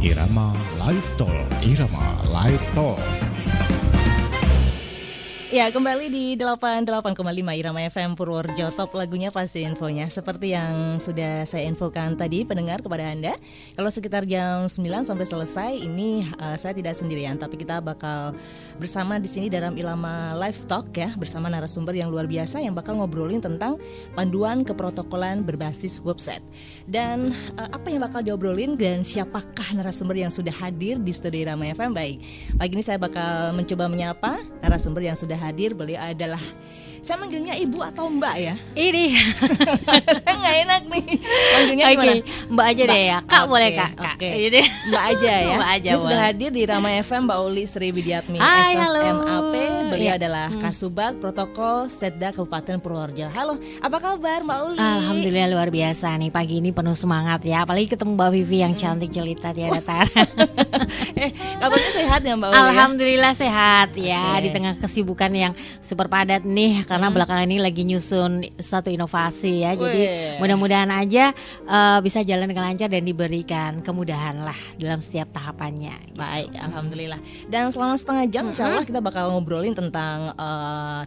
Irama Live Talk, Irama Live Talk. Ya, kembali di 88,5 Irama FM Purworejo. Top lagunya pasti infonya. Seperti yang sudah saya infokan tadi pendengar kepada Anda, kalau sekitar jam 9 sampai selesai ini saya tidak sendirian, tapi kita bakal bersama di sini dalam Irama Live Talk ya, bersama narasumber yang luar biasa yang bakal ngobrolin tentang panduan keprotokolan berbasis website. Dan apa yang bakal diobrolin dan siapakah narasumber yang sudah hadir di studio Irama FM? Baik, pagi ini saya bakal mencoba menyapa narasumber yang sudah hadir. Beliau adalah, saya manggilnya ibu atau mbak ya? Ini Saya nggak enak nih manggilnya gimana? Mbak aja deh ya. Kak boleh kak. Ini Mbak aja ya. Mbak aja Ini sudah boleh. hadir di Rama FM Mbak Uli Sri Widiatmi, Hai, SSMAP. halo. Beliau Ya. adalah Kasubag Protokol Setda Kabupaten Purworejo. Halo, apa kabar Mbak Uli? Alhamdulillah luar biasa nih, pagi ini penuh semangat ya. Apalagi ketemu Mbak Vivi yang cantik jelita tiada tara. Kabarnya sehat ya Mbak Uli? Alhamdulillah sehat ya. Oke. Di tengah kesibukan yang super padat nih, karena belakangan ini lagi nyusun satu inovasi ya. Jadi Wih. mudah-mudahan aja bisa jalan dengan lancar dan diberikan kemudahan lah dalam setiap tahapannya. Baik, alhamdulillah. Dan selama setengah jam insya Allah kita bakal ngobrolin tentang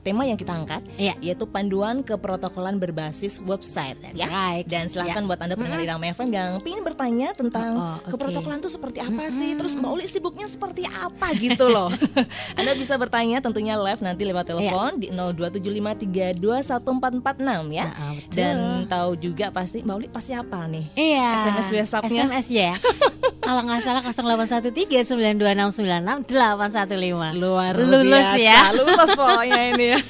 tema yang kita angkat, Iya. yaitu panduan keprotokolan berbasis website. That's Ya. right. Dan silahkan buat Anda pendengar Irama FM yang ingin bertanya tentang oke. keprotokolan itu seperti apa sih, terus Mbak Uli sibuknya seperti apa gitu loh. Anda bisa bertanya tentunya live nanti lewat telepon di 02753214446 ya. Betul. Dan tahu juga pasti Mbak Uli pasti hafal nih. Iya. SMS WhatsApp-nya. SMS ya. Kalau nggak salah 081392696815. Luar Lulus biasa. ya. Lulus pokoknya ini ya.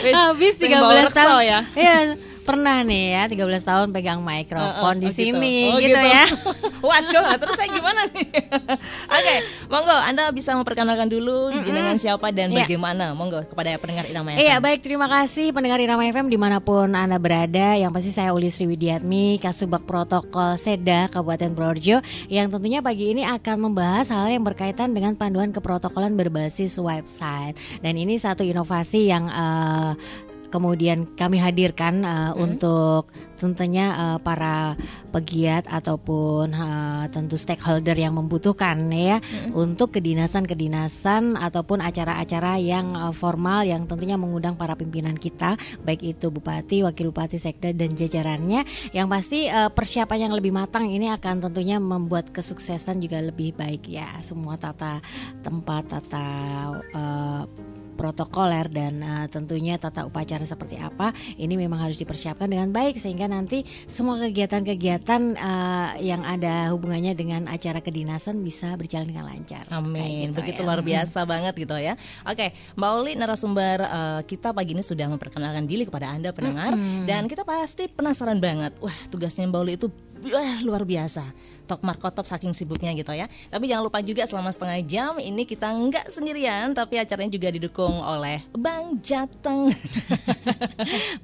Wis, Habis sing bawa 13 rekso tahun ya. Iya, pernah nih ya 13 tahun pegang mikrofon di sini Oh, gitu ya. Waduh, terus saya gimana nih? Oke, monggo Anda bisa memperkenalkan dulu dengan siapa dan Iya. bagaimana. Monggo kepada pendengar Irama FM. Iya baik, terima kasih pendengar Irama FM dimanapun Anda berada. Yang pasti saya Uli Sri Widiatmi, Kasubag Protokol Setda Kabupaten Purworejo, yang tentunya pagi ini akan membahas hal yang berkaitan dengan panduan keprotokolan berbasis website. Dan ini satu inovasi yang kemudian kami hadirkan untuk tentunya para pegiat ataupun tentu stakeholder yang membutuhkan ya, untuk kedinasan-kedinasan ataupun acara-acara yang formal yang tentunya mengundang para pimpinan kita, baik itu bupati, wakil bupati, sekda dan jajarannya. Yang pasti persiapan yang lebih matang ini akan tentunya membuat kesuksesan juga lebih baik ya. Semua tata tempat, tata protokoler dan tentunya tata upacara seperti apa ini memang harus dipersiapkan dengan baik sehingga nanti semua kegiatan-kegiatan yang ada hubungannya dengan acara kedinasan bisa berjalan dengan lancar. Amin, Kayak gitu begitu ya. luar biasa banget gitu ya. Oke, Mbak Uli narasumber kita pagi ini sudah memperkenalkan diri kepada Anda pendengar, dan kita pasti penasaran banget. Wah, tugasnya Mbak Uli itu luar biasa. Top markotop saking sibuknya gitu ya. Tapi jangan lupa juga selama setengah jam ini kita nggak sendirian, tapi acaranya juga didukung oleh Bang Jateng.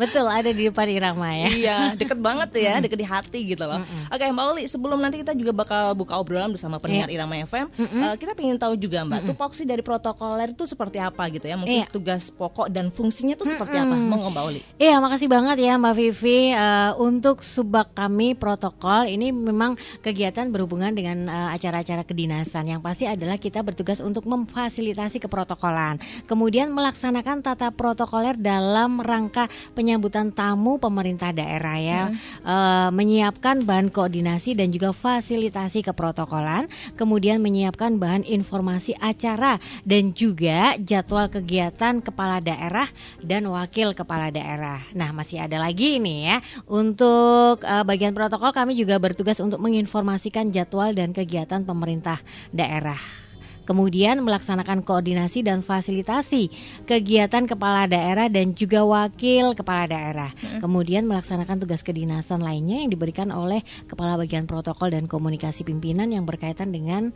Betul, ada di depan Irama ya. Iya, deket banget ya, deket di hati gitu loh. Oke, Mbak Uli, sebelum nanti kita juga bakal buka obrolan bersama pendengar Irama FM, kita pengen tahu juga Mbak, tupoksi dari protokoler itu seperti apa gitu ya? Mungkin tugas pokok dan fungsinya itu seperti apa? Monggo Mbak Uli. Iya, makasih banget ya Mbak Vivi. Untuk subak kami protokol ini memang kegiatan berhubungan dengan acara-acara kedinasan. Yang pasti adalah kita bertugas untuk memfasilitasi keprotokolan, kemudian melaksanakan tata protokoler dalam rangka penyambutan tamu pemerintah daerah ya, menyiapkan bahan koordinasi dan juga fasilitasi keprotokolan, kemudian menyiapkan bahan informasi acara dan juga jadwal kegiatan kepala daerah dan wakil kepala daerah. Nah, masih ada lagi nih ya, untuk bagian protokol kami juga bertugas untuk menginformasikan jadwal dan kegiatan pemerintah daerah. Kemudian melaksanakan koordinasi dan fasilitasi kegiatan kepala daerah dan juga wakil kepala daerah. Kemudian melaksanakan tugas kedinasan lainnya yang diberikan oleh kepala bagian protokol dan komunikasi pimpinan yang berkaitan dengan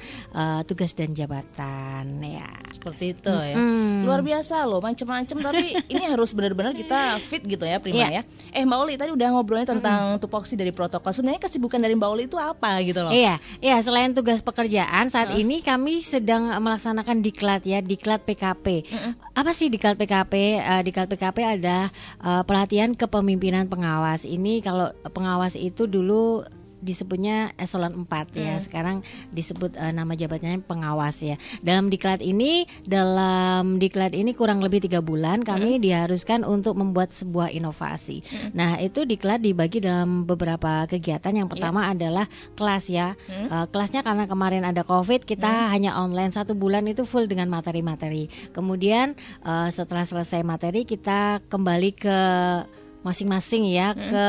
tugas dan jabatan ya. Seperti itu ya. Luar biasa loh, macam-macam, tapi ini harus benar-benar kita fit gitu ya Prima ya. Mbak Uli tadi udah ngobrolnya tentang tupoksi dari protokol. Sebenarnya kesibukan dari Mbak Uli itu apa gitu loh? Iya, selain tugas pekerjaan saat ini kami sedang melaksanakan diklat ya, diklat PKP. Apa sih diklat PKP? Diklat PKP ada pelatihan kepemimpinan pengawas. Ini kalau pengawas itu dulu disebutnya eselon 4 ya. Sekarang disebut nama jabatannya pengawas ya. Dalam diklat ini kurang lebih 3 bulan kami diharuskan untuk membuat sebuah inovasi. Nah, itu diklat dibagi dalam beberapa kegiatan. Yang pertama adalah kelas ya. Kelasnya karena kemarin ada COVID, kita hanya online 1 bulan itu full dengan materi-materi. Kemudian setelah selesai materi kita kembali ke masing-masing ya, ke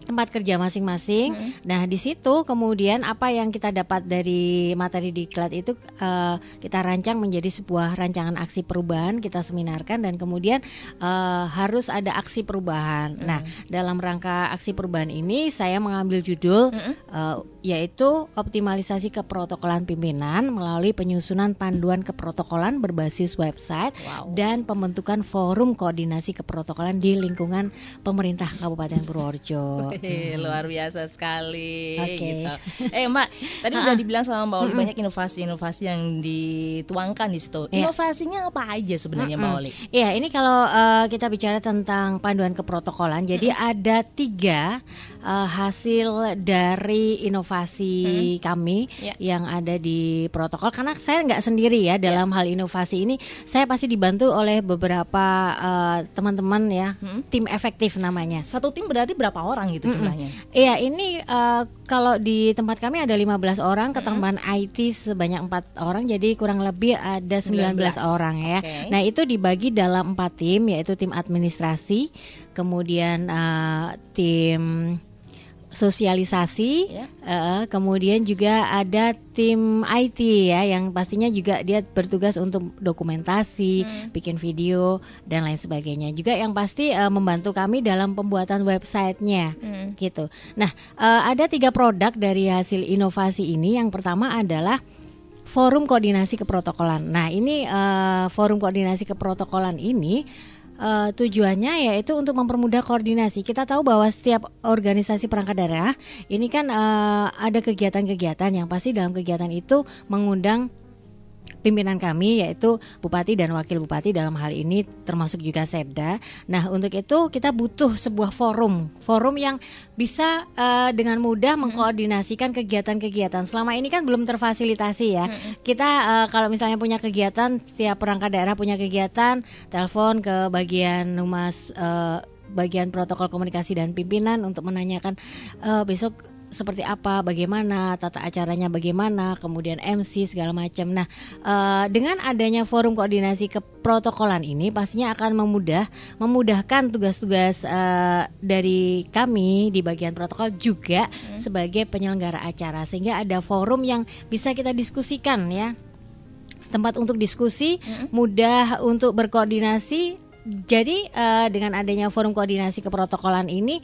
tempat kerja masing-masing. Nah, di situ kemudian apa yang kita dapat dari materi diklat itu kita rancang menjadi sebuah rancangan aksi perubahan, kita seminarkan dan kemudian harus ada aksi perubahan. Nah, dalam rangka aksi perubahan ini saya mengambil judul yaitu optimalisasi keprotokolan pimpinan melalui penyusunan panduan keprotokolan berbasis website dan pembentukan forum koordinasi keprotokolan di lingkungan pemerintah Kabupaten Purworejo. Luar biasa sekali Oke. gitu. Mbak, tadi udah dibilang sama Mbak Oli banyak inovasi-inovasi yang dituangkan di situ. Inovasinya apa aja sebenarnya Mbak Oli? Iya, ini kalau kita bicara tentang panduan keprotokolan, jadi ada 3 hasil dari inovasi kami yang ada di protokol. Karena saya nggak sendiri ya dalam hal inovasi ini, saya pasti dibantu oleh beberapa teman-teman ya, tim efektif namanya. Satu tim berarti berapa orang gitu jumlahnya? Iya, ini kalau di tempat kami ada 15 orang, ketambahan IT sebanyak 4 orang, jadi kurang lebih ada 19 orang ya. Nah, itu dibagi dalam 4 tim, yaitu tim administrasi, kemudian tim sosialisasi, kemudian juga ada tim IT ya, yang pastinya juga dia bertugas untuk dokumentasi, bikin video dan lain sebagainya. Juga yang pasti membantu kami dalam pembuatan websitenya, gitu. Nah, ada 3 produk dari hasil inovasi ini. Yang pertama adalah forum koordinasi keprotokolan. Nah, ini forum koordinasi keprotokolan ini tujuannya yaitu untuk mempermudah koordinasi. Kita tahu bahwa setiap organisasi perangkat daerah ini kan ada kegiatan-kegiatan yang pasti dalam kegiatan itu mengundang pimpinan kami yaitu Bupati dan Wakil Bupati dalam hal ini termasuk juga Setda. Nah, untuk itu kita butuh sebuah forum yang bisa dengan mudah mengkoordinasikan kegiatan-kegiatan. Selama ini kan belum terfasilitasi ya. Kita kalau misalnya punya kegiatan, setiap perangkat daerah punya kegiatan, telepon ke bagian humas, bagian protokol komunikasi dan pimpinan untuk menanyakan besok seperti apa, bagaimana tata acaranya, bagaimana, kemudian MC segala macam. Nah, dengan adanya forum koordinasi keprotokolan ini pastinya akan memudahkan tugas-tugas dari kami di bagian protokol juga sebagai penyelenggara acara, sehingga ada forum yang bisa kita diskusikan ya, tempat untuk diskusi, mudah untuk berkoordinasi. Jadi dengan adanya forum koordinasi keprotokolan ini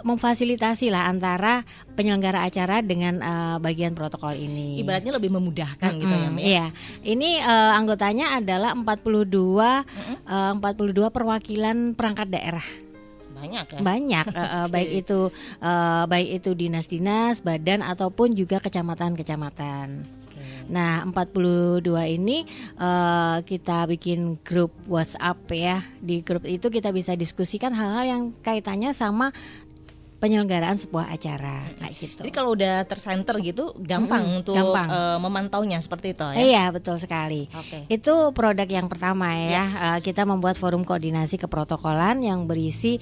memfasilitasi lah antara penyelenggara acara dengan bagian protokol ini. Ibaratnya lebih memudahkan gitu ya, Mbak. Iya. Ini anggotanya adalah 42 perwakilan perangkat daerah. Banyak ya? Banyak, baik itu dinas-dinas, badan ataupun juga kecamatan-kecamatan. Nah, 42 ini kita bikin grup WhatsApp ya. Di grup itu kita bisa diskusikan hal-hal yang kaitannya sama penyelenggaraan sebuah acara kayak gitu. Jadi kalau udah tersenter gitu gampang untuk memantaunya seperti itu ya. Iya, betul sekali. Itu produk yang pertama ya. Kita membuat forum koordinasi keprotokolan yang berisi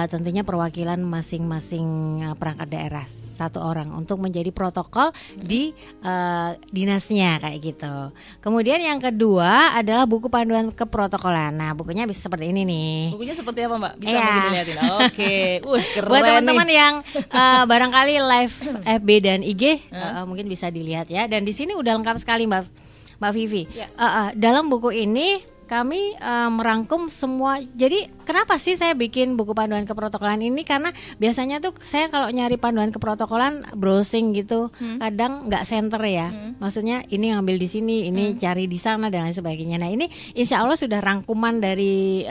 tentunya perwakilan masing-masing perangkat daerah 1 orang untuk menjadi protokol di dinasnya kayak gitu. Kemudian yang kedua adalah buku panduan keprotokolan. Nah, bukunya bisa seperti ini nih. Bukunya seperti apa, Mbak? Bisa mungkin dilihatin. Oke. Keren. Buat teman-teman yang barangkali live FB dan IG mungkin bisa dilihat ya. Dan di sini udah lengkap sekali Mbak Vivi. Dalam buku ini kami merangkum semua. Jadi kenapa sih saya bikin buku panduan keprotokolan ini? Karena biasanya tuh saya kalau nyari panduan keprotokolan browsing gitu, kadang nggak center ya. Maksudnya ini ngambil di sini, ini cari di sana dan lain sebagainya. Nah, ini insya Allah sudah rangkuman dari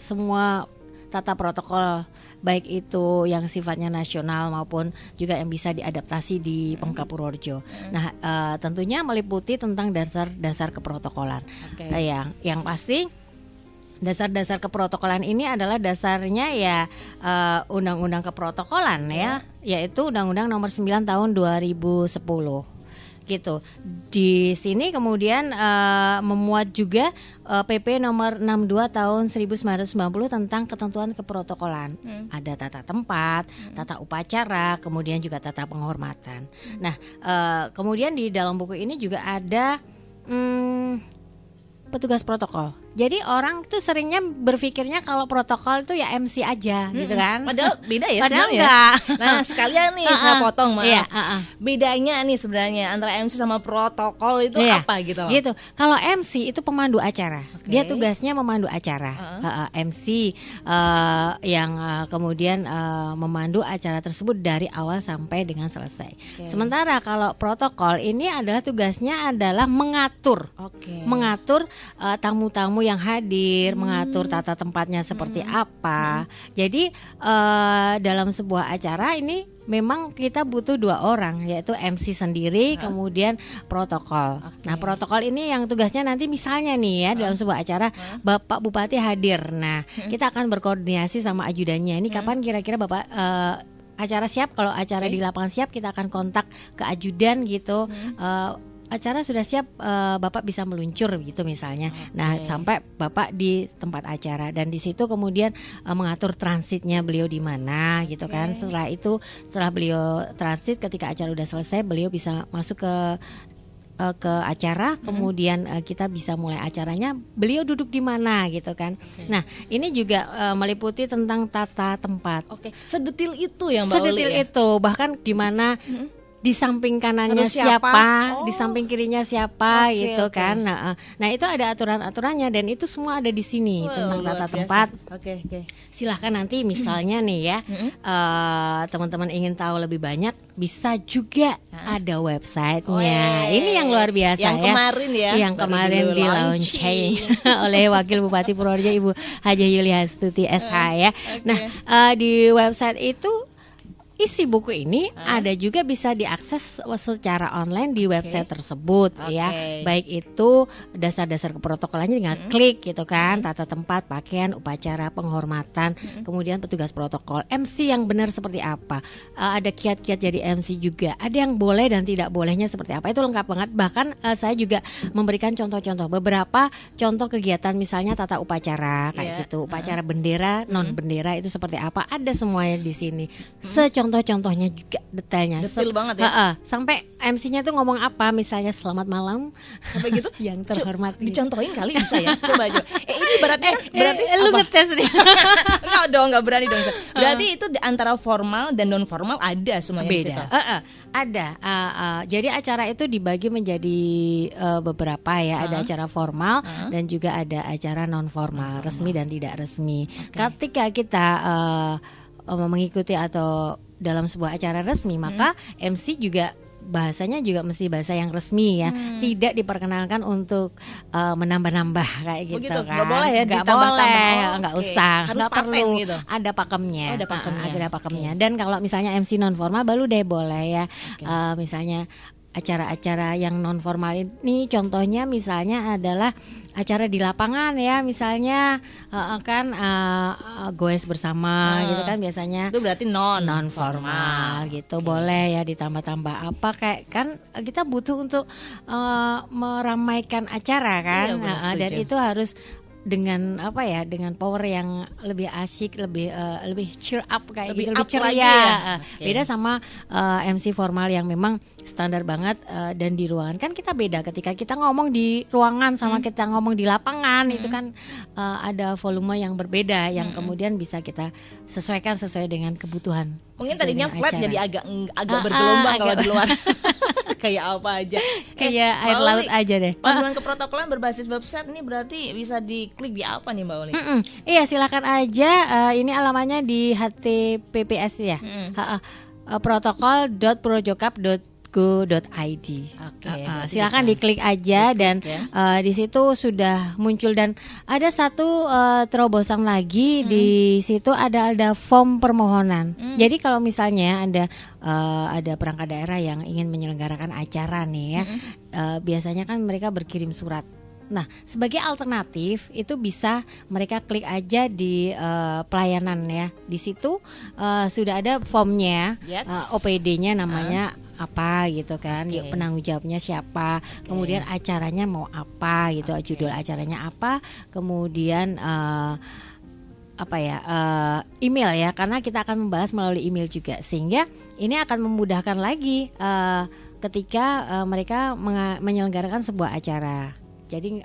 semua tata protokol, baik itu yang sifatnya nasional maupun juga yang bisa diadaptasi di Pemkab Purworejo. Nah, tentunya meliputi tentang dasar-dasar keprotokolan. Yang pasti Dasar-dasar keprotokolan ini adalah dasarnya ya undang-undang keprotokolan ya, yaitu Undang-Undang Nomor 9 Tahun 2010 gitu. Di sini kemudian memuat juga PP Nomor 62 Tahun 1990 tentang ketentuan keprotokolan. Ada tata tempat, tata upacara, kemudian juga tata penghormatan. Nah, kemudian di dalam buku ini juga ada petugas protokol. Jadi orang tuh seringnya berpikirnya kalau protokol itu ya MC aja gitu kan. Padahal beda ya Padahal sebenarnya. enggak. Nah sekalian nih saya potong maaf. Iya, Bedanya nih sebenarnya antara MC sama protokol itu Iya, apa gitu loh? Gitu. Kalau MC itu pemandu acara. Oke. Dia tugasnya memandu acara. MC yang kemudian memandu acara tersebut dari awal sampai dengan selesai. Sementara kalau protokol ini adalah tugasnya adalah mengatur. Mengatur tamu-tamu yang hadir, mengatur tata tempatnya seperti apa. Jadi dalam sebuah acara ini memang kita butuh 2 orang, yaitu MC sendiri, kemudian protokol. Nah, protokol ini yang tugasnya nanti misalnya nih ya dalam sebuah acara Bapak Bupati hadir. Nah, kita akan berkoordinasi sama ajudannya. Ini kapan kira-kira Bapak acara siap? Kalau acara di lapangan siap, kita akan kontak ke ajudan gitu. Acara sudah siap, Bapak bisa meluncur gitu misalnya. Nah, sampai Bapak di tempat acara dan di situ kemudian mengatur transitnya beliau di mana gitu kan. Setelah itu, setelah beliau transit, ketika acara udah selesai, beliau bisa masuk ke acara, kemudian kita bisa mulai acaranya. Beliau duduk di mana gitu kan. Nah, ini juga meliputi tentang tata tempat. Sedetil itu ya Mbak Uli. Sedetil itu, bahkan di mana di samping kanannya siapa, di samping kirinya siapa gitu kan. Nah, itu ada aturan-aturannya dan itu semua ada di sini tentang tata tempat. Silahkan nanti misalnya nih ya, teman-teman ingin tahu lebih banyak, bisa juga ada websitenya. Ini yang luar biasa yang kemarin ya. Yang kemarin di launching oleh Wakil Bupati Purworejo Ibu Haja Yuliastuti SH ya. Nah, di website itu isi buku ini ada juga bisa diakses secara online di website tersebut ya. Baik itu dasar-dasar keprotokolannya dengan klik gitu kan, tata tempat, pakaian, upacara, penghormatan, kemudian petugas protokol, MC yang benar seperti apa. Ada kiat-kiat jadi MC juga. Ada yang boleh dan tidak bolehnya seperti apa. Itu lengkap banget. Bahkan saya juga memberikan contoh-contoh, beberapa contoh kegiatan misalnya tata upacara kayak gitu, upacara bendera, non bendera itu seperti apa. Ada semuanya di sini. Contoh-contohnya juga detailnya. Detil banget ya. Sampai MC-nya tuh ngomong apa, misalnya selamat malam. Sampai gitu yang terhormat. Dicontohin kali bisa ya. Coba aja. Ini berarti lu ngetes nih. Enggak berani dong. Berarti itu antara formal dan non formal ada semuanya di situ. Ada. Jadi acara itu dibagi menjadi beberapa ya. Ada acara formal dan juga ada acara non formal, resmi dan tidak resmi. Ketika kita mengikuti atau dalam sebuah acara resmi, maka MC juga bahasanya juga mesti bahasa yang resmi ya. Tidak diperkenalkan untuk menambah-nambah kayak gitu kan. Nggak boleh ya, nggak boleh, nggak usah, harus nggak perlu gitu. Ada pakemnya. Ada pakemnya. Dan kalau misalnya MC non formal baru deh boleh ya. Misalnya acara-acara yang non formal ini contohnya misalnya adalah acara di lapangan ya, misalnya goes bersama gitu kan biasanya. Itu berarti non formal gitu. Boleh ya ditambah-tambah apa kayak kan kita butuh untuk meramaikan acara kan. Dan itu harus dengan apa ya, dengan power yang lebih asyik, lebih cheer up kayak lebih gitu, lebih ceria ya? Beda sama MC formal yang memang standar banget dan di ruangan. Kan kita beda ketika kita ngomong di ruangan sama kita ngomong di lapangan. Itu kan ada volume yang berbeda yang kemudian bisa kita sesuaikan sesuai dengan kebutuhan. Mungkin tadinya flat acara. Jadi agak bergelombang kalau di luar. Kayak apa aja. Kayak air laut aja deh. Panduan keprotokolan berbasis website ini berarti bisa diklik di apa nih Mbak Oli? Iya, silakan aja. Ini alamannya di HTTPS ya. protokol.purwojokap.go.id. Silakan diklik aja dan di situ sudah muncul dan ada satu terobosan lagi di situ ada form permohonan. Jadi kalau misalnya ada perangkat daerah yang ingin menyelenggarakan acara nih ya, biasanya kan mereka berkirim surat Nah, sebagai alternatif itu bisa mereka klik aja di pelayanan ya. Di situ sudah ada formnya, Yes. OPD-nya namanya apa gitu kan, Oke. yuk penanggung jawabnya siapa, kemudian acaranya mau apa gitu, Oke. judul acaranya apa, kemudian email ya, karena kita akan membalas melalui email juga, sehingga ini akan memudahkan lagi ketika mereka menyelenggarakan sebuah acara. Jadi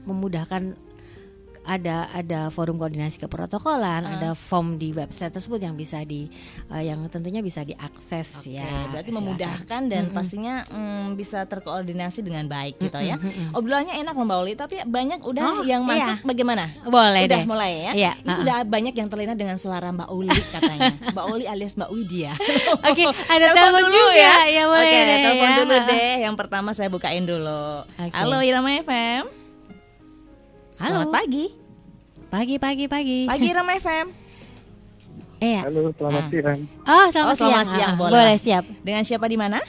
memudahkan, ada forum koordinasi keprotokolan, ada form di website tersebut yang bisa yang tentunya bisa diakses. Oke, ya. berarti Silakan. memudahkan dan pastinya bisa terkoordinasi dengan baik gitu ya. Obrolannya enak Mbak Uli, tapi banyak udah yang masuk. iya. Bagaimana? Boleh Udah deh. mulai ya. Iya, Ini sudah banyak yang terlena dengan suara Mbak Uli katanya. Mbak Uli alias Mbak Widya. Oke, ada telepon dulu juga. Ya, boleh Oke, deh, telepon ya. dulu deh. Yang pertama saya bukain dulu. Oke. Halo Irama FM. Halo. Selamat pagi. Pagi. Pagi Irama FM. Iya. Halo, selamat siang. Oh, selamat selamat siang. siang, boleh. Boleh, siap. Dengan siapa di mana?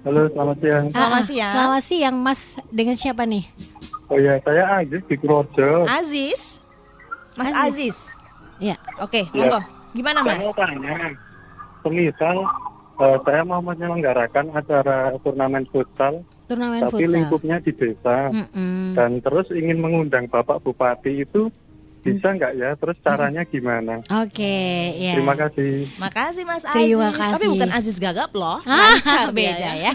Halo, selamat siang. Selamat siang. Selamat siang, Mas. Dengan siapa nih? Oh ya, saya Aziz di Purworejo. Aziz. Mas Aziz. Iya. Oke, Ya. monggo. Gimana Saya Mas? mau tanya, semisal saya mau menyelenggarakan acara turnamen futsal, Turnamen tapi futsal. lingkupnya di desa, dan terus ingin mengundang Bapak Bupati itu bisa nggak ya? Terus caranya gimana? Oke, ya. Terima kasih. Makasih Mas Aziz. Terima kasih. Tapi bukan Aziz Gagap loh. Ah, Lancar dia beda ya.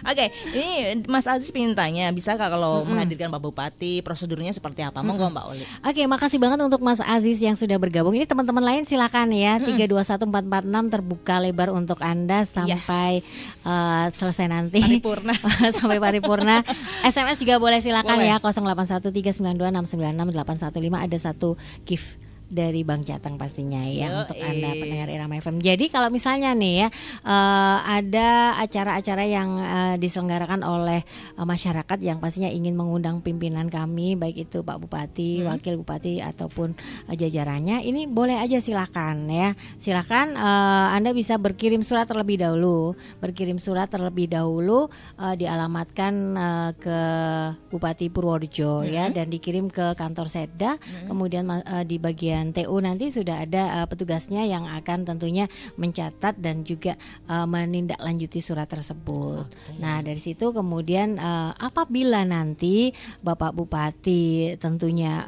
Oke, ini Mas Aziz pengen tanya, bisa Kak kalau menghadirkan Pak Bupati, prosedurnya seperti apa? Monggo Mbak Oli. Oke, makasih banget untuk Mas Aziz yang sudah bergabung. Ini teman-teman lain silakan ya. 321446 terbuka lebar untuk Anda sampai selesai nanti. Paripurna. Sampai paripurna. SMS juga boleh silakan Boleh. ya. 081392692815 ada satu gift dari Bang Jateng pastinya ya untuk Anda pendengar Irama FM. Jadi kalau misalnya nih ya ada acara-acara yang diselenggarakan oleh masyarakat yang pastinya ingin mengundang pimpinan kami, baik itu Pak Bupati, Wakil Bupati ataupun jajarannya, ini boleh aja silakan ya. Silakan Anda bisa berkirim surat terlebih dahulu. Dialamatkan ke Bupati Purworejo ya, dan dikirim ke kantor Setda. Kemudian di bagian TU nanti sudah ada petugasnya yang akan tentunya mencatat dan juga menindaklanjuti surat tersebut. Nah, dari situ kemudian apabila nanti Bapak Bupati tentunya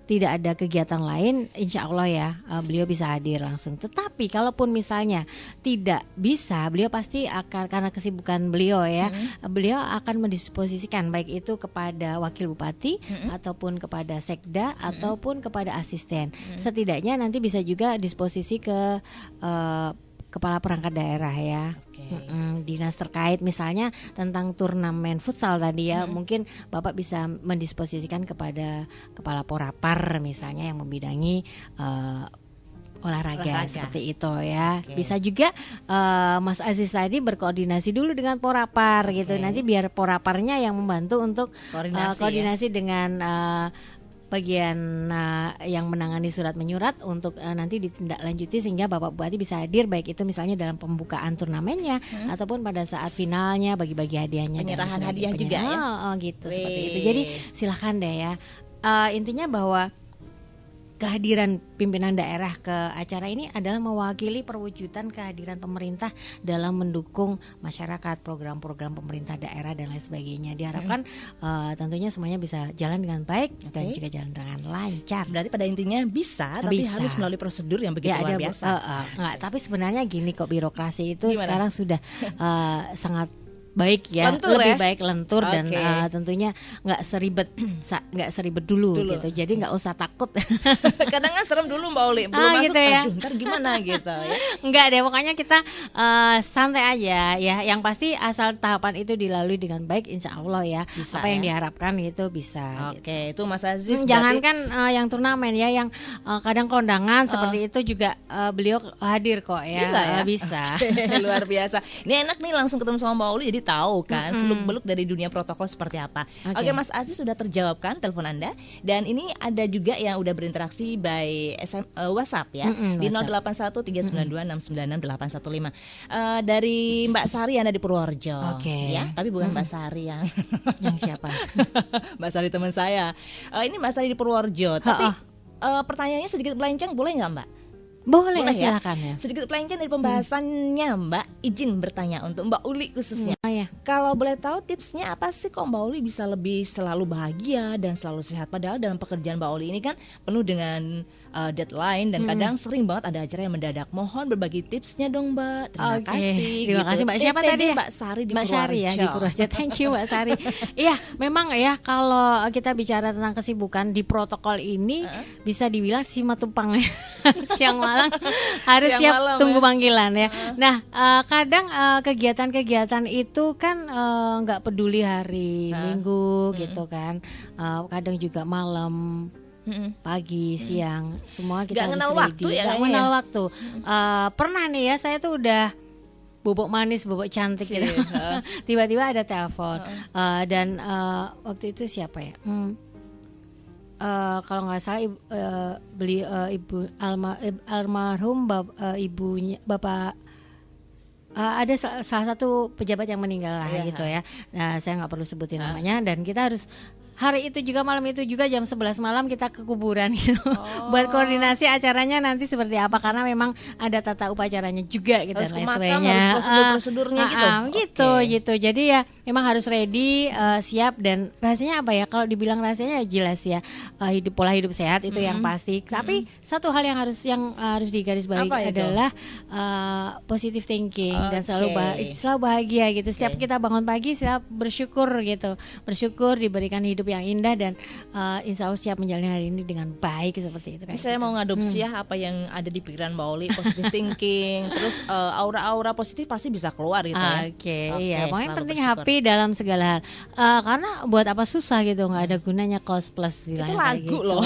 tidak ada kegiatan lain, insya Allah ya beliau bisa hadir langsung. Tetapi kalaupun misalnya tidak bisa, beliau pasti akan, karena kesibukan beliau ya, beliau akan mendisposisikan baik itu kepada wakil bupati ataupun kepada sekda ataupun kepada asisten. Setidaknya nanti bisa juga disposisi ke kepala perangkat daerah ya. Dinas terkait misalnya tentang turnamen futsal tadi ya, mungkin Bapak bisa mendisposisikan kepada kepala Porapar misalnya yang membidangi olahraga seperti itu ya. Bisa juga Mas Aziz tadi berkoordinasi dulu dengan Porapar gitu. Nanti biar Poraparnya yang membantu untuk koordinasi dengan bagian yang menangani surat menyurat untuk nanti ditindaklanjuti sehingga Bapak Bupati bisa hadir, baik itu misalnya dalam pembukaan turnamennya ataupun pada saat finalnya bagi-bagi hadiahnya, penyerahan hadiah juga ya. Gitu seperti itu. Jadi silakan deh ya. Intinya bahwa kehadiran pimpinan daerah ke acara ini adalah mewakili perwujudan kehadiran pemerintah dalam mendukung masyarakat, program-program pemerintah daerah dan lain sebagainya. Diharapkan tentunya semuanya bisa jalan dengan baik dan juga jalan dengan lancar. Berarti pada intinya bisa, tapi harus melalui prosedur yang begitu luar biasa. Tapi sebenarnya gini kok, birokrasi itu Gimana? sekarang sudah sangat baik ya, lentur lebih ya? baik lentur dan tentunya nggak seribet dulu gitu. Jadi nggak usah takut. Kadang kan serem dulu Mbak Oli, belum masuk, gitu ya. aduh ntar gimana gitu ya. Enggak deh, pokoknya kita santai aja ya. Yang pasti asal tahapan itu dilalui dengan baik, insya Allah ya. Bisa, apa yang ya? diharapkan itu bisa. Oke, itu Mas Aziz. Jangankan yang turnamen ya, yang kadang kondangan seperti itu juga beliau hadir kok ya. Bisa ya? Bisa. Oke, luar biasa. Ini enak nih langsung ketemu sama Mbak Oli, jadi tahu kan seluk-beluk dari dunia protokol seperti apa. Oke, Mas Aziz sudah terjawabkan telepon Anda, dan ini ada juga yang udah berinteraksi by WhatsApp ya di 081392696815. Dari Mbak Sari yang ada di Purworejo. Ya, tapi bukan Mbak Sari yang siapa? Mbak Sari teman saya. Ini Mbak Sari di Purworejo, tapi pertanyaannya sedikit melenceng, boleh nggak Mbak? Boleh ya? silakan ya. Sedikit melenceng dari pembahasannya Mbak, izin bertanya untuk Mbak Uli khususnya. Ya. Kalau boleh tahu tipsnya apa sih kok Mbak Uli bisa lebih selalu bahagia dan selalu sehat? Padahal dalam pekerjaan Mbak Uli ini kan penuh dengan deadline dan kadang sering banget ada acara yang mendadak. Mohon berbagi tipsnya dong Mbak. Terima kasih. Terima kasih Mbak. Siapa tadi? Mbak Sari di Mbak Sari ya di Purworejo. Thank you Mbak Sari. Iya, memang ya kalau kita bicara tentang kesibukan di protokol ini bisa dibilang simatupang siang malam harus siap malam, tunggu panggilan ya. Nah, kadang kegiatan-kegiatan itu kan nggak peduli hari Minggu gitu kan. Kadang juga malam, pagi, siang, semua kita harus ready. Gak mengenal waktu. Pernah nih ya, saya tuh udah bobok manis, bobok cantik gitu. Tiba-tiba ada telepon dan waktu itu siapa ya? Kalau nggak salah ibu almarhum ibunya bapak. Ada salah satu pejabat yang meninggal lah gitu ya. Nah, saya nggak perlu sebutin namanya, dan kita harus hari itu juga, malam itu juga jam 11 malam kita ke kuburan gitu. Buat koordinasi acaranya nanti seperti apa, karena memang ada tata upacaranya juga gitu dan lain sebagainya. Harus prosedur-prosedurnya gitu. Jadi ya memang harus ready, siap, dan rahasianya apa ya? Kalau dibilang rahasianya jelas ya, pola hidup sehat itu yang pasti. Tapi satu hal yang harus digarisbawahi adalah positive thinking dan selalu bahagia gitu. Setiap kita bangun pagi siap bersyukur gitu. Bersyukur diberikan hidup yang indah, dan insya Allah siap menjalani hari ini dengan baik seperti itu. Saya mau ngadopsi apa yang ada di pikiran Mbak Oli, positive thinking, terus aura-aura positif pasti bisa keluar gitu ya. Iya. Pokoknya penting happy dalam segala hal. Karena buat apa susah gitu, nggak ada gunanya cost plus. Itu lagu gitu loh.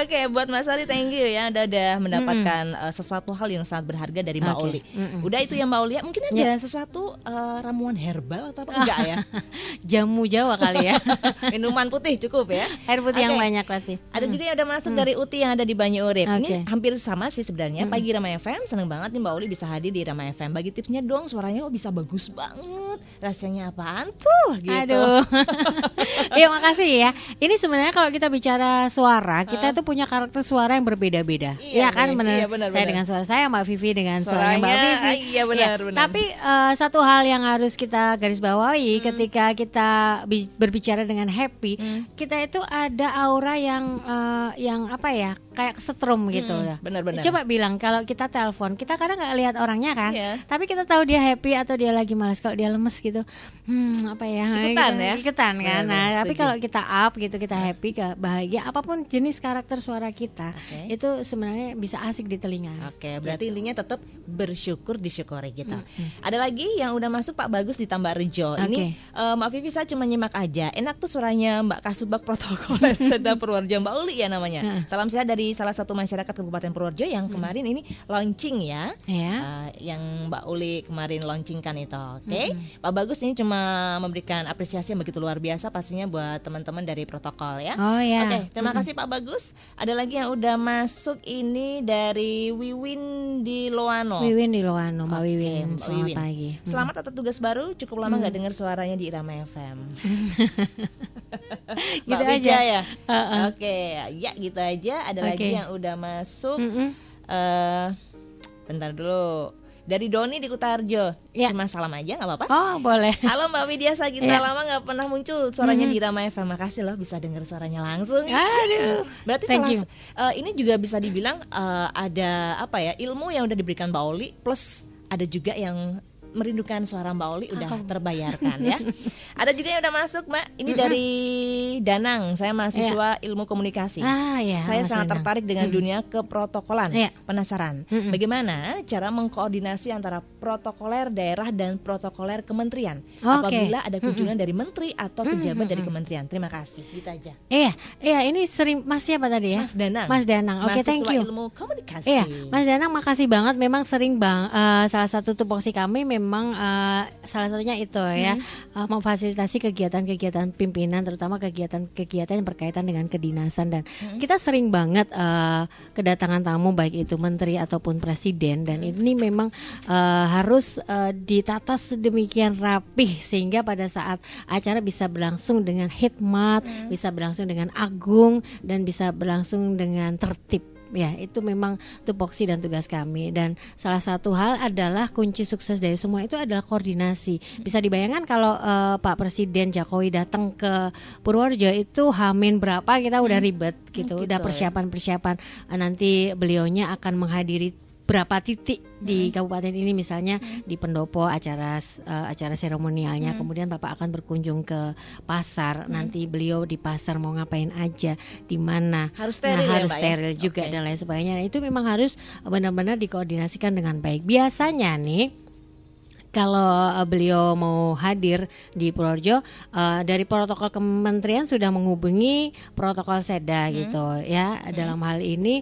Oke, buat Mas Ari thank you ya, udah mendapatkan sesuatu hal yang sangat berharga dari Mbak Oli. Udah itu ya Mbak Oli, mungkin ada sesuatu ramuan herbal atau apa enggak ya? Jamu Jawa kali ya. Minuman putih cukup ya. Air putih yang banyak pasti. Ada juga yang udah masuk dari Uti yang ada di Banyu Urip. Ini hampir sama sih sebenarnya. Pagi Rama FM, seneng banget nih Mbak Uli bisa hadir di Rama FM. Bagi tipsnya dong, suaranya kok bisa bagus banget. Rasanya apaan tuh gitu. Aduh. Iya, makasih ya. Ini sebenarnya kalau kita bicara suara, kita tuh punya karakter suara yang berbeda-beda. Iya kan, benar. Iya, benar. Saya dengan suara saya, Mbak Vivi dengan suaranya Mbak Vivi. Iya benar. Tapi satu hal yang harus kita garis bawahi ketika kita berbicara dengan happy, kita itu ada aura yang apa ya, kayak kesetrum gitu. Benar-benar. Coba bilang kalau kita telepon, kita kadang nggak lihat orangnya kan, tapi kita tahu dia happy atau dia lagi malas. Kalau dia lemes gitu, apa ya? Ikutan kan. Nah, tapi kalau kita up gitu, kita happy, bahagia, apapun jenis karakter suara kita, itu sebenarnya bisa asik di telinga. Berarti intinya tetap bersyukur, disyukuri gitu. Ada lagi yang udah masuk, Pak Bagus di Tambarrejo. Ini Mbak Vivi, saya cuma nyimak aja. Enak tuh suaranya Mbak Kasubag Protokol Seda Purworejo, Mbak Uli ya namanya. Salam sehat dari salah satu masyarakat Kabupaten Purworejo yang kemarin ini launching ya. Yang Mbak Uli kemarin launchingkan itu. Pak Bagus ini cuma memberikan apresiasi yang begitu luar biasa pastinya buat teman-teman dari protokol ya. Terima kasih Pak Bagus. Ada lagi yang udah masuk ini dari Wiwin di Loano. Mbak Wiwin. Selamat pagi. Selamat atas tugas baru. Cukup lama nggak dengar suaranya di Irama FM. Gitu aja ya. Ya gitu aja. Ada lagi yang udah masuk. Bentar dulu. Dari Doni di Kutarjo. Cuma salam aja nggak apa-apa. Oh boleh. Halo Mbak Widya Sagita, lama nggak pernah muncul suaranya di Irama FM. Makasih loh bisa dengar suaranya langsung. Aduh. Berarti ini juga bisa dibilang ada apa ya, ilmu yang udah diberikan Mbak Oli, plus ada juga yang merindukan suara Mbak Oli udah terbayarkan ya. Ada juga yang udah masuk Mbak. Ini dari Danang. Saya mahasiswa ilmu komunikasi. Saya sangat tertarik dengan dunia keprotokolan. Penasaran bagaimana cara mengkoordinasi antara protokoler daerah dan protokoler kementerian apabila ada kunjungan dari menteri atau pejabat dari kementerian. Terima kasih. Gitu aja. Iya, ini sering Mas siapa tadi ya? Mas Danang. Oke, thank you. Ilmu komunikasi. Mas Danang makasih banget. Memang sering salah satu tupoksi kami memang memang salah satunya itu ya, memfasilitasi kegiatan-kegiatan pimpinan, terutama kegiatan-kegiatan yang berkaitan dengan kedinasan. Dan kita sering banget kedatangan tamu baik itu menteri ataupun presiden, dan ini memang harus ditata sedemikian rapih sehingga pada saat acara bisa berlangsung dengan hikmat, bisa berlangsung dengan agung, dan bisa berlangsung dengan tertib. Ya, itu memang tupoksi dan tugas kami. Dan salah satu hal adalah kunci sukses dari semua itu adalah koordinasi. Bisa dibayangkan kalau Pak Presiden Jokowi datang ke Purworejo itu Hamin berapa kita udah ribet gitu, udah persiapan-persiapan. Nanti beliaunya akan menghadiri berapa titik di kabupaten ini, misalnya di pendopo acara seremonialnya, kemudian Bapak akan berkunjung ke pasar, nanti beliau di pasar mau ngapain aja, di mana harus steril, harus ya, Pak, steril ya? juga dan lain sebagainya. Nah, itu memang harus benar-benar dikoordinasikan dengan baik. Biasanya nih kalau beliau mau hadir di Purworejo, dari protokol kementerian sudah menghubungi protokol Seda gitu ya. Dalam hal ini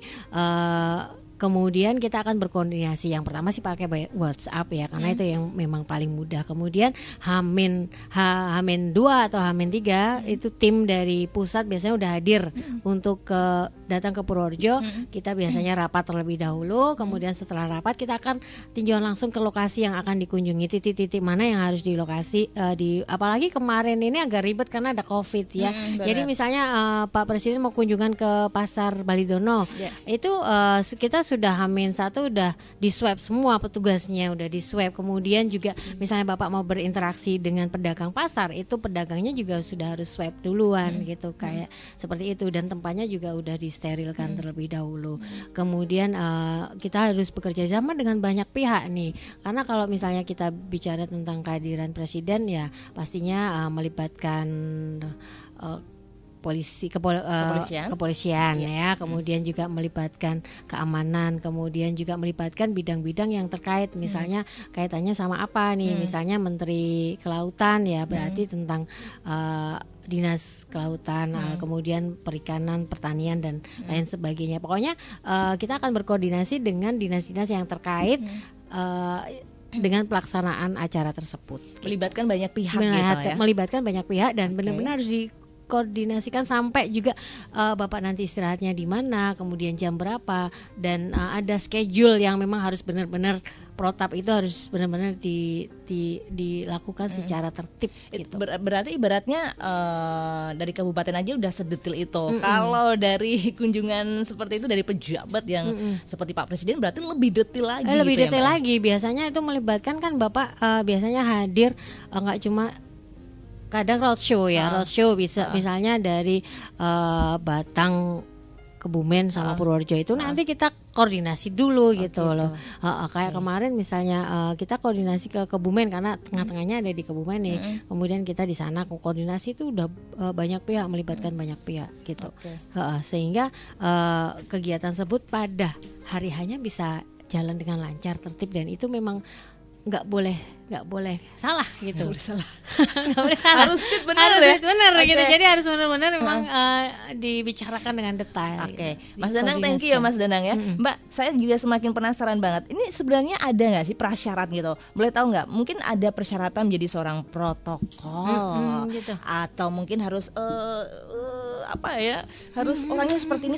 kemudian kita akan berkoordinasi. Yang pertama sih pakai WhatsApp ya, karena itu yang memang paling mudah. Kemudian Hamin 2 atau Hamin 3 itu tim dari pusat biasanya udah hadir untuk datang ke Purworejo. Kita biasanya rapat terlebih dahulu, kemudian setelah rapat kita akan tinjauan langsung ke lokasi yang akan dikunjungi, titik-titik mana yang harus di lokasi apalagi kemarin ini agak ribet karena ada Covid ya. Jadi misalnya Pak Presiden mau kunjungan ke Pasar Balidono, itu kita sudah Hamin 1 udah di swab semua petugasnya, udah di swab. Kemudian juga misalnya Bapak mau berinteraksi dengan pedagang pasar, itu pedagangnya juga sudah harus swab duluan gitu, kayak seperti itu. Dan tempatnya juga udah disterilkan terlebih dahulu. Kemudian kita harus bekerja sama dengan banyak pihak nih, karena kalau misalnya kita bicara tentang kehadiran presiden ya pastinya melibatkan kepolisian ya, kemudian juga melibatkan keamanan, kemudian juga melibatkan bidang-bidang yang terkait, misalnya kaitannya sama apa nih, misalnya Menteri Kelautan ya, berarti tentang Dinas Kelautan, kemudian Perikanan, Pertanian dan lain sebagainya. Pokoknya kita akan berkoordinasi dengan dinas-dinas yang terkait dengan pelaksanaan acara tersebut. Melibatkan banyak pihak gitu ya. Melibatkan banyak pihak dan benar-benar harus koordinasikan sampai juga Bapak nanti istirahatnya di mana, kemudian jam berapa, dan ada schedule yang memang harus benar-benar protap itu harus benar-benar dilakukan secara tertib gitu. Berarti ibaratnya dari kabupaten aja udah sedetil itu. Kalau dari kunjungan seperti itu dari pejabat yang seperti Pak Presiden berarti lebih detil lagi. Lebih gitu detil ya, lagi. Biasanya itu melibatkan kan Bapak biasanya hadir nggak cuma kadang roadshow ya, roadshow bisa misalnya dari Batang, Kebumen sama Purworejo itu nanti kita koordinasi dulu gitu loh. Kayak kemarin misalnya kita koordinasi ke Kebumen karena tengah-tengahnya ada di Kebumen nih. Kemudian kita di sana koordinasi itu udah banyak pihak, melibatkan banyak pihak gitu. Sehingga kegiatan tersebut pada hari hanya bisa jalan dengan lancar, tertib, dan itu memang nggak boleh salah gitu. Nggak boleh salah. Harus fit benar ya. Gitu. Jadi harus benar-benar memang dibicarakan dengan detail. Oke. Mas Danang, thank you ya Mas Danang ya. Mbak, saya juga semakin penasaran banget. Ini sebenarnya ada nggak sih prasyarat gitu? Boleh tahu nggak? Mungkin ada persyaratan menjadi seorang protokol, gitu. Atau mungkin harus apa ya? Harus orangnya seperti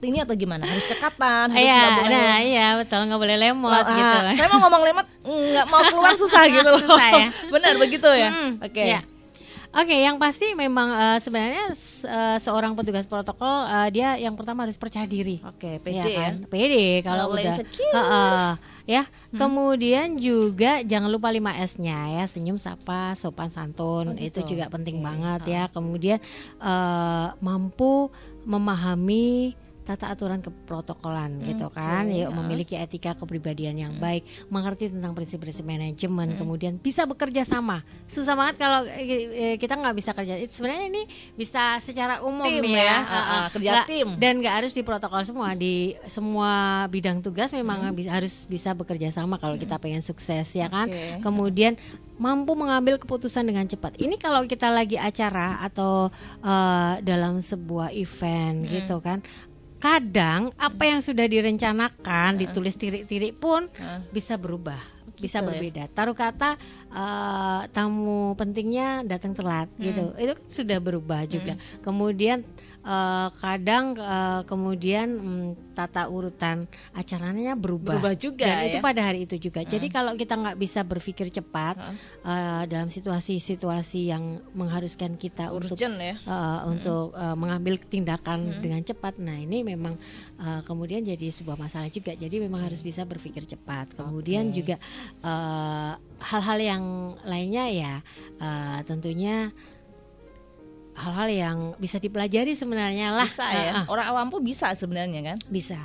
ini atau gimana? Harus cekatan, harus nggak boleh. Iya betul, nggak boleh lemot gitu. Saya mau ngomong lemot, nggak mau keluar susah gitu loh. Susah ya? Benar begitu ya? Oke. Ya. Oke, yang pasti memang sebenarnya seorang petugas protokol dia yang pertama harus percaya diri. Oke, pede ya. Kan? Pede kalau udah. Ya. Kemudian juga jangan lupa 5S-nya ya, senyum, sapa, sopan, santun. Itu juga penting banget ya. Kemudian mampu memahami tata aturan keprotokolan gitu kan, memiliki etika kepribadian yang baik, mengerti tentang prinsip-prinsip manajemen, kemudian bisa bekerja sama. Susah banget kalau kita nggak bisa kerja. Sebenarnya ini bisa secara umum tim, ya, kerja tim, dan nggak harus di protokol semua, di semua bidang tugas memang harus bisa bekerja sama kalau kita pengen sukses ya kan. Kemudian mampu mengambil keputusan dengan cepat. Ini kalau kita lagi acara atau dalam sebuah event gitu kan. kadang apa yang sudah direncanakan ditulis tirik-tirik pun bisa berubah, bisa berbeda. Taruh kata tamu pentingnya datang telat gitu, itu sudah berubah juga. Kemudian kadang kemudian tata urutan acaranya berubah juga dan ya? itu pada hari itu juga. Jadi kalau kita nggak bisa berpikir cepat dalam situasi-situasi yang mengharuskan kita Urgent untuk mengambil tindakan dengan cepat, nah ini memang kemudian jadi sebuah masalah juga. Jadi memang harus bisa berpikir cepat. Kemudian juga hal-hal yang lainnya ya tentunya hal-hal yang bisa dipelajari sebenarnya lah. Bisa ya, orang awam pun bisa sebenarnya kan? Bisa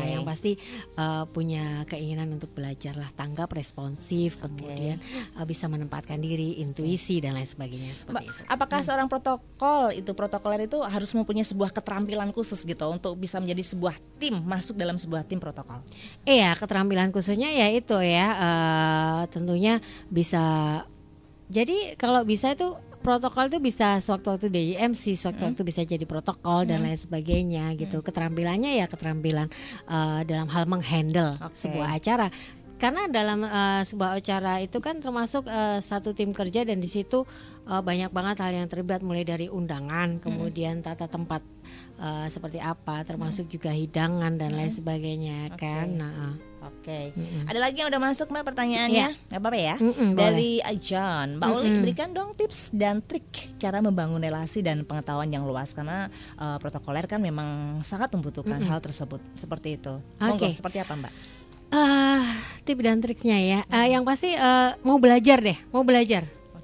yang pasti punya keinginan untuk belajar lah, tanggap, responsif, kemudian bisa menempatkan diri, intuisi dan lain sebagainya seperti itu. Apakah seorang protokoler itu harus mempunyai sebuah keterampilan khusus gitu untuk bisa menjadi sebuah tim, masuk dalam sebuah tim protokol? Iya, keterampilan khususnya ya itu ya tentunya bisa. Jadi kalau bisa itu protokol itu bisa sewaktu-waktu jadi MC, sewaktu-waktu bisa jadi protokol dan lain sebagainya gitu. Keterampilannya ya keterampilan dalam hal menghandle sebuah acara. Karena dalam sebuah acara itu kan termasuk satu tim kerja dan di situ banyak banget hal yang terlibat, mulai dari undangan, kemudian tata tempat seperti apa, termasuk juga hidangan dan lain sebagainya kan. Ada lagi yang udah masuk Mbak pertanyaannya? Nggak apa-apa ya? Dari John, Mbak Uli berikan dong tips dan trik cara membangun relasi dan pengetahuan yang luas, karena protokoler kan memang sangat membutuhkan hal tersebut. Seperti itu. Monggo, seperti apa Mbak? Tips dan triksnya ya, yang pasti mau belajar deh,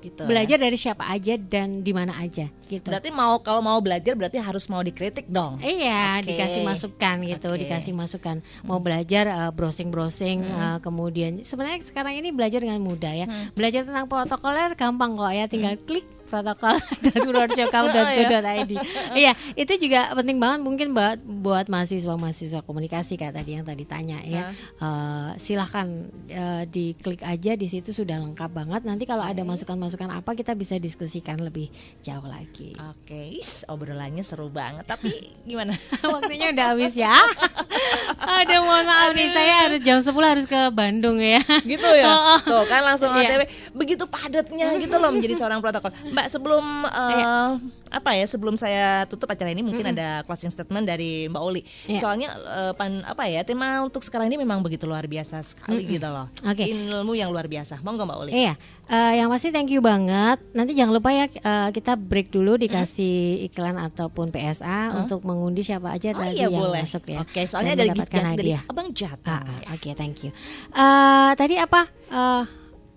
Gitu, belajar dari siapa aja dan di mana aja gitu. Berarti kalau mau belajar berarti harus mau dikritik dong. Iya, dikasih masukan gitu, dikasih masukan. Mau belajar browsing, kemudian sebenarnya sekarang ini belajar dengan mudah ya. Belajar tentang protokoler gampang kok ya, tinggal klik protokol.purworjokap.go.id. Iya, itu juga penting banget mungkin buat mahasiswa komunikasi kayak tadi yang tadi tanya ya. Silahkan diklik aja, di situ sudah lengkap banget. Nanti kalau ada masukan-masukan apa kita bisa diskusikan lebih jauh lagi. Obrolannya seru banget. Tapi gimana? Waktunya udah habis ya. Aduh, mohon maaf nih, saya harus jam 10 harus ke Bandung ya. Gitu ya. Tuh kan langsung OTW. Begitu padatnya gitu loh menjadi seorang protokol. Mbak, sebelum sebelum saya tutup acara ini mungkin ada closing statement dari Mbak Uli. Soalnya tema untuk sekarang ini memang begitu luar biasa sekali gitu loh. Ilmu yang luar biasa. Monggo Mbak Uli. Iya. Yang pasti thank you banget. Nanti jangan lupa ya kita break dulu, dikasih iklan ataupun PSA untuk mengundi siapa aja tadi yang boleh masuk ya. Soalnya dari gift dari Abang Jateng. Thank you. Tadi apa?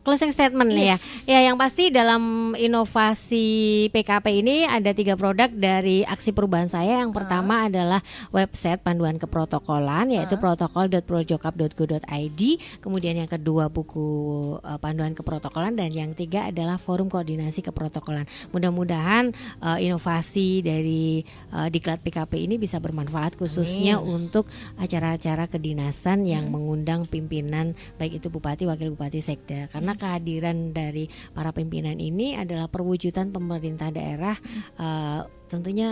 Closing statement ya. Ya, yang pasti dalam inovasi PKP ini ada 3 produk dari aksi perubahan saya. Yang pertama adalah website panduan keprotokolan, yaitu protokol.purworjokap.go.id. Kemudian yang kedua buku panduan keprotokolan, dan yang ketiga adalah forum koordinasi keprotokolan. Mudah-mudahan inovasi dari Diklat PKP ini bisa bermanfaat khususnya untuk acara-acara kedinasan yang mengundang pimpinan baik itu bupati, wakil bupati, sekda. Karena kehadiran dari para pimpinan ini adalah perwujudan pemerintah daerah. Tentunya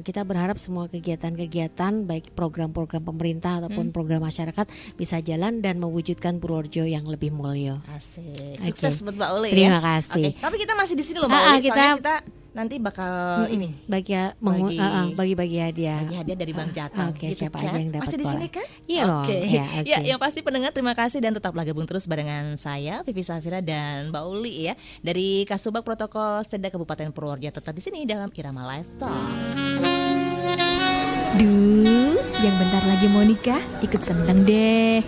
kita berharap semua kegiatan-kegiatan baik program-program pemerintah ataupun program masyarakat bisa jalan dan mewujudkan Purworejo yang lebih mulia. Asik. Sukses buat Mbak Uli. Terima kasih. Tapi kita masih di sini loh Mbak Uli. Soalnya kita nanti bakal bagi hadiah. Bagi hadiah dari Bang Jateng. Siapa aja yang dapat. Masih di sini kan? Iya. Ya, yang pasti pendengar terima kasih dan tetaplah gabung terus barengan saya Vivi Safira dan Mbak Uli ya dari Kasubag Protokol Sedda Kabupaten Purworejo. Tetap di sini dalam Irama Live Talk. Yang bentar lagi mau nikah ikut seneng deh.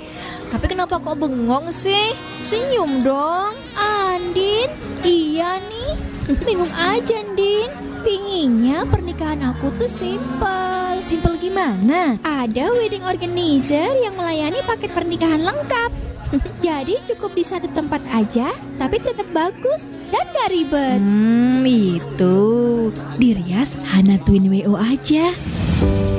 Tapi kenapa kok bengong sih? Senyum dong. Andin, iya nih. Bingung aja Andin. Pinginnya pernikahan aku tuh simple. Simple gimana? Ada wedding organizer yang melayani paket pernikahan lengkap. Jadi cukup di satu tempat aja, tapi tetap bagus dan gak ribet. Itu dirias Hana Twin WO aja.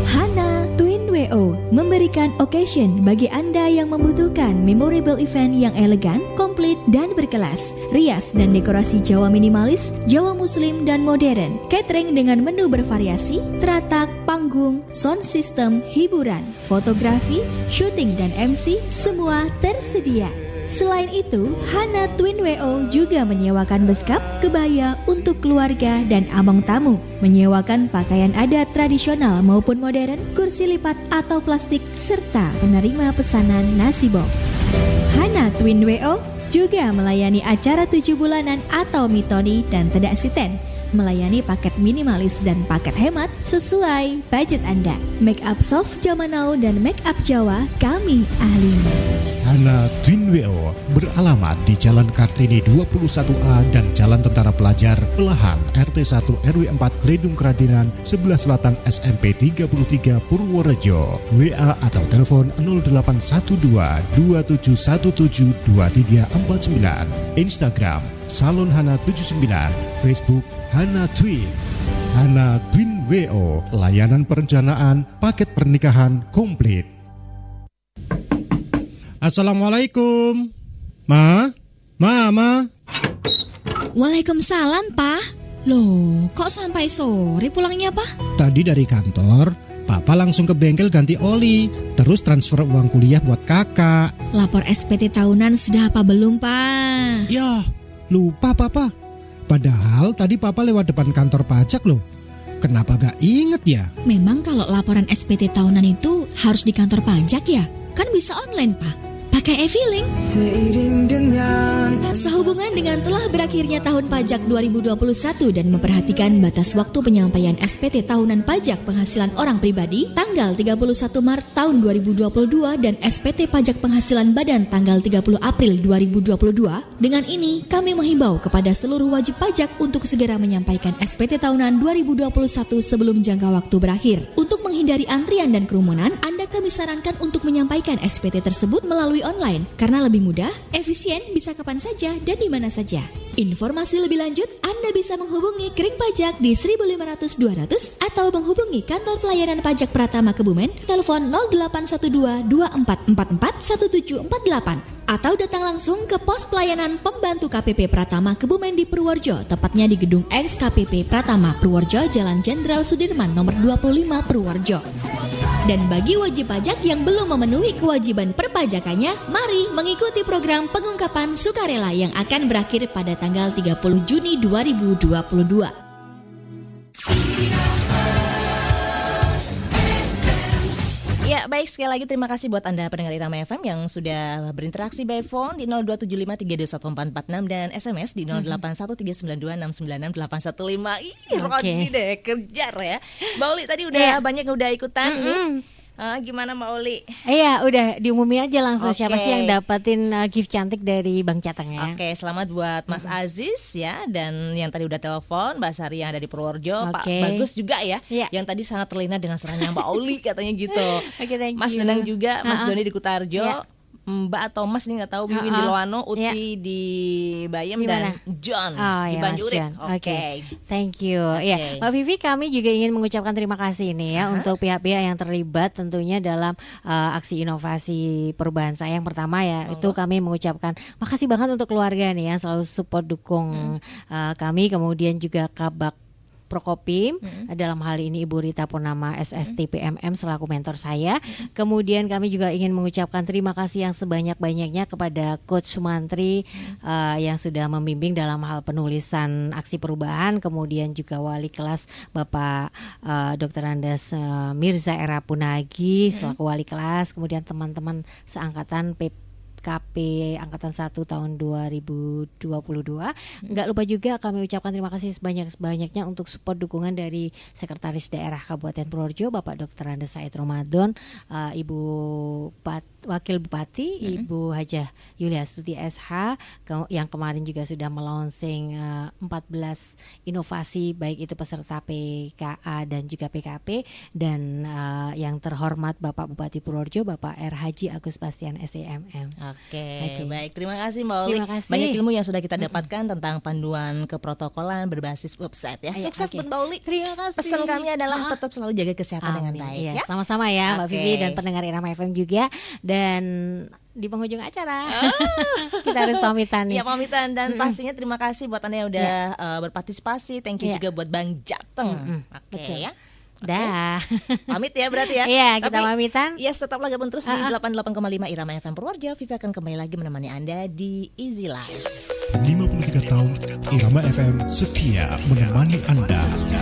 Hana Twin WO Twinweo memberikan occasion bagi Anda yang membutuhkan memorable event yang elegan, komplit, dan berkelas. Rias dan dekorasi Jawa minimalis, Jawa muslim, dan modern. Catering dengan menu bervariasi, teratak, panggung, sound system, hiburan, fotografi, syuting, dan MC, semua tersedia. Selain itu, Hana Twinweo juga menyewakan beskap, kebaya untuk keluarga dan abang tamu, menyewakan pakaian adat tradisional maupun modern, kursi lipat atau plastik, serta penerima pesanan nasi box. Hana Twinweo juga melayani acara 7 bulanan atau mitoni dan tedak siten, melayani paket minimalis dan paket hemat sesuai budget Anda. Make up soft zaman now dan make up Jawa kami ahli. Hana Twinweo beralamat di Jalan Kartini 21A dan Jalan Tentara Pelajar, Pelahan, RT 1 RW 4 Kledung Keratinan, sebelah selatan SMP 33 Purworejo. WA atau telepon 0812 2717 2349. Instagram Salon Hana 79, Facebook Hana Twin. Hana Twinweo, layanan perencanaan paket pernikahan komplit. Assalamualaikum. Ma. Waalaikumsalam, Pak. Loh, kok sampai sore pulangnya, Pak? Tadi dari kantor, Papa langsung ke bengkel ganti oli, terus transfer uang kuliah buat kakak. Lapor SPT tahunan sudah apa belum, Pak? Yah, lupa Papa. Padahal tadi Papa lewat depan kantor pajak loh. Kenapa gak inget ya? Memang kalau laporan SPT tahunan itu harus di kantor pajak ya? Kan bisa online, Pak. Pakai e-filing. Sehubungan dengan telah berakhirnya tahun pajak 2021 dan memperhatikan batas waktu penyampaian SPT tahunan pajak penghasilan orang pribadi tanggal 31 Maret tahun 2022 dan SPT pajak penghasilan badan tanggal 30 April 2022, dengan ini kami menghimbau kepada seluruh wajib pajak untuk segera menyampaikan SPT tahunan 2021 sebelum jangka waktu berakhir. Untuk menghindari antrian dan kerumunan, Anda kami sarankan untuk menyampaikan SPT tersebut melalui online karena lebih mudah, efisien, bisa kapan saja dan di mana saja. Informasi lebih lanjut Anda bisa menghubungi Kering Pajak di 1500 200 atau menghubungi Kantor Pelayanan Pajak Pratama Kebumen telepon 0812 2444 1748 atau datang langsung ke pos pelayanan pembantu KPP Pratama Kebumen di Purworejo, tepatnya di gedung X KPP Pratama Purworejo, Jalan Jenderal Sudirman nomor 25 Purworejo. Dan bagi wajib pajak yang belum memenuhi kewajiban perpajakannya, mari mengikuti program pengungkapan sukarela yang akan berakhir pada tanggal 30 Juni 2022. Ya, baik, sekali lagi terima kasih buat Anda pendengar Irama FM yang sudah berinteraksi by phone di 0275321446 dan SMS di 081392696815. Ih, Rodney deh, kejar ya. Mbak Uli tadi udah banyak yang udah ikutan ini. Gimana Mbak Uli? Iya, udah diumumin aja langsung siapa sih yang dapatin gift cantik dari Bank Cateng ya. Oke, selamat buat Mas Aziz ya, dan yang tadi udah telepon Mbak Sari yang ada di Purworejo, Pak Bagus juga ya, yang tadi sangat terlena dengan suaranya Mbak Uli katanya gitu. Mas Nenang juga, Mas Doni di Kutarjo. Mbak atau Mas ini nggak tahu, Wiwin di Loano, Uti di Bayam, dan John di Banjurik. Oke. Thank you. Ya, Mbak Vivi, kami juga ingin mengucapkan terima kasih nih ya untuk pihak-pihak yang terlibat tentunya dalam aksi inovasi perubahan saya. Yang pertama ya, itu kami mengucapkan makasih banget untuk keluarga nih yang selalu support dukung kami, kemudian juga Kabak Prokopim, dalam hal ini Ibu Rita Purnama SST PMM selaku mentor saya. Kemudian kami juga ingin mengucapkan terima kasih yang sebanyak-banyaknya kepada Coach Sumantri yang sudah membimbing dalam hal penulisan aksi perubahan, kemudian juga wali kelas Bapak Dr. Andes Mirza Era Punagi selaku wali kelas, kemudian teman-teman seangkatan KP Angkatan 1 tahun 2022. Enggak lupa juga kami ucapkan terima kasih sebanyak-banyaknya untuk support dukungan dari Sekretaris Daerah Kabupaten Purworejo Bapak Dr. Andes Said Ramadan, Ibu Wakil Bupati Ibu Hajah Yuliastuti SH yang kemarin juga sudah melonsing 14 inovasi baik itu peserta PKA dan juga PKP, dan yang terhormat Bapak Bupati Purworejo Bapak R. Haji Agus Bastian SEMM. Oke, baik. Terima kasih Mbak Oli. Terima kasih. Banyak ilmu yang sudah kita dapatkan tentang panduan keprotokolan berbasis website ya. Sukses buat Mbak Oli. Terima kasih. Pesan kami adalah tetap selalu jaga kesehatan dengan baik Iya, ya. sama-sama ya Mbak Oke. Vivi dan pendengar Irama FM juga. Dan di penghujung acara kita harus pamitan nih. Iya, pamitan dan pastinya terima kasih buat Anda yang udah berpartisipasi. Thank you Iya. juga buat Bang Jateng. Oke Betul. ya. Dah. Pamit ya berarti ya. Iya, kita Tapi, pamitan. Yes, tetaplah gabung terus di 88,5 Irama FM Purworejo. Vivi akan kembali lagi menemani Anda di Easy Life. 53 tahun Irama FM setia menemani Anda.